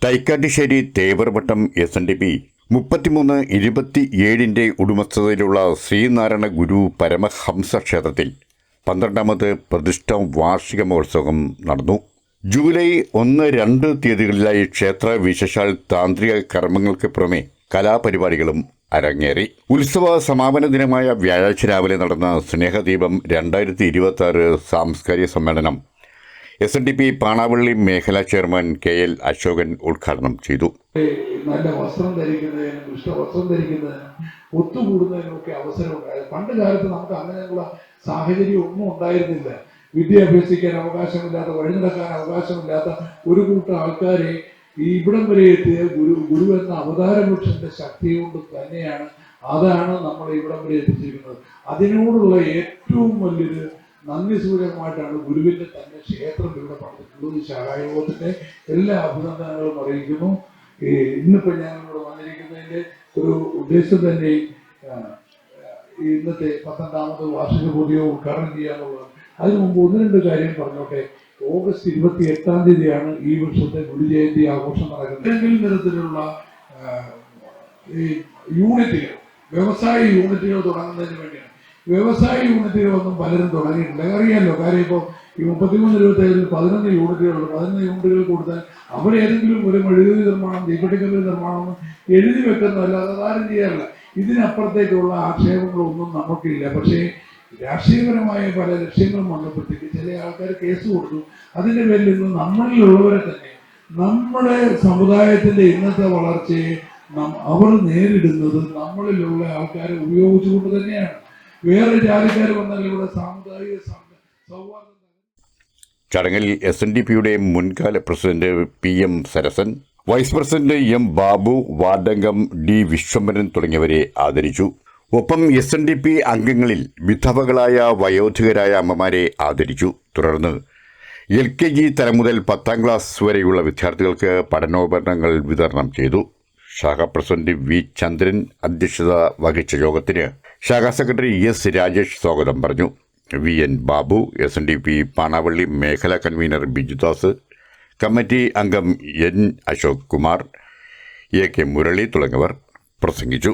Thaikkattussery Thevarvattam SNDP 3327 ഉടമസ്ഥതയിലുള്ള ശ്രീനാരായണ ഗുരു പരമഹംസ ക്ഷേത്രത്തിൽ 12ാമത് പ്രതിഷ്ഠാ വാർഷിക മഹോത്സവം നടന്നു. ജൂലൈ 1-2 തീയതികളിലായി ക്ഷേത്ര വിശേഷാൽ താന്ത്രിക കർമ്മങ്ങൾക്ക് പുറമെ കലാപരിപാടികളും അരങ്ങേറി. ഉത്സവ സമാപന ദിനമായ വ്യാഴാഴ്ച രാവിലെ നടന്ന സ്നേഹദീപം 2026 സാംസ്കാരിക സമ്മേളനം SNDP പാണാവള്ളി മേഖലാ ചെയർമാൻ KL അശോകൻ ഉദ്ഘാടനം ചെയ്തു. നല്ല വസ്ത്രം ധരിക്കുന്നതിനും ഇഷ്ടവസ്ത്രം ധരിക്കുന്നതിനും ഒത്തുകൂടുന്നതിനൊക്കെ അവസരമുണ്ടായത്. പണ്ട് കാലത്ത് നമുക്ക് അങ്ങനെയുള്ള സാഹചര്യം ഒന്നും ഉണ്ടായിരുന്നില്ല. വിദ്യ അഭ്യസിക്കാൻ അവകാശമില്ലാത്ത, വഴി നടക്കാൻ അവകാശമില്ലാത്ത ഒരു കൂട്ടം ആൾക്കാരെ ഇവിടം വരെ എത്തിയ ഗുരു എന്ന അവതാരപുരുഷന്റെ ശക്തി കൊണ്ട് തന്നെയാണ്. അതാണ് നമ്മൾ ഇവിടം വരെ എത്തിച്ചിരിക്കുന്നത്. അതിനോടുള്ള ഏറ്റവും വലിയൊരു നന്ദി സൂചകമായിട്ടാണ് ഗുരുവിന്റെ തന്നെ ക്ഷേത്രം ഇവിടെ പണിതിട്ടുള്ളത്. ഈ ശാഖായോഗത്തിന്റെ എല്ലാ അഭിനന്ദനങ്ങളും അറിയിക്കുന്നു. ഇന്നിപ്പോ ഞങ്ങളിവിടെ വന്നിരിക്കുന്നതിന്റെ ഒരു ഉദ്ദേശം തന്നെ ഇന്നത്തെ 12ാമത് വാർഷിക പൊതുയോഗം ഉദ്ഘാടനം ചെയ്യാന്നുള്ളതാണ്. അതിനു മുമ്പ് 1-2 കാര്യം പറഞ്ഞോട്ടെ. ഓഗസ്റ്റ് 28-ാം തീയതിയാണ് ഈ വർഷത്തെ ഗുരുജയന്തി ആഘോഷം നടക്കുന്നത്. ഏതെങ്കിലും തരത്തിലുള്ള യൂണിറ്റുകൾ, വ്യവസായ യൂണിറ്റുകൾ തുടങ്ങുന്നതിന് വേണ്ടിയാണ്. വ്യവസായ യൂണിറ്റുകളൊന്നും പലരും തുടങ്ങിയിട്ടില്ല. അറിയാമല്ലോ, കാര്യം ഇപ്പോൾ ഈ 33-27 11 യൂണിറ്റുകളുണ്ട്. 11 യൂണിറ്റുകൾ കൊടുത്താൽ അവരേതെങ്കിലും ഒരു മെഴുകുതിരി നിർമ്മാണം, തീപ്പെട്ടിക്കല്ല് നിർമ്മാണം എഴുതി വെക്കുന്നതല്ലാതെ അതാരും ചെയ്യാറില്ല. ഇതിനപ്പുറത്തേക്കുള്ള ആക്ഷേപങ്ങളൊന്നും നമുക്കില്ല. പക്ഷേ രാഷ്ട്രീയപരമായ പല ലക്ഷ്യങ്ങളും വന്നപ്പോഴത്തേക്ക് ചില ആൾക്കാർ കേസ് കൊടുത്തു. അതിൻ്റെ പേരിൽ ഇന്ന് നമ്മളിലുള്ളവരെ തന്നെ, നമ്മുടെ സമുദായത്തിൻ്റെ ഇന്നത്തെ വളർച്ചയെ അവർ നേരിടുന്നത് നമ്മളിലുള്ള ആൾക്കാരെ ഉപയോഗിച്ചുകൊണ്ട് തന്നെയാണ്. വേറെ ജാതിക്കാർ വന്നാൽ ഇവിടെ സാമുദായിക സൗഹാർദ്ദം. ചടങ്ങിൽ SNDPയുടെ മുൻകാല president PM Sarasan, vice president M Babu, വാർഡംഗം D വിശ്വംഭരൻ തുടങ്ങിയവരെ ആദരിച്ചു. ഒപ്പം SNDP അംഗങ്ങളിൽ വിധവകളായ വയോധികരായ അമ്മമാരെ ആദരിച്ചു. തുടർന്ന് LKG തലം മുതൽ 10ാം ക്ലാസ് വരെയുള്ള വിദ്യാർത്ഥികൾക്ക് പഠനോപകരണങ്ങൾ വിതരണം ചെയ്തു. ശാഖാ പ്രസിഡന്റ് V ചന്ദ്രൻ അധ്യക്ഷത വഹിച്ച യോഗത്തിന് ശാഖാ സെക്രട്ടറി S രാജേഷ് സ്വാഗതം പറഞ്ഞു. VN ബാബു, SNDP പാണാവള്ളി മേഖലാ കൺവീനർ ബിജുദാസ്, കമ്മിറ്റി അംഗം N അശോക് കുമാർ, AK മുരളി തുടങ്ങിയവർ പ്രസംഗിച്ചു.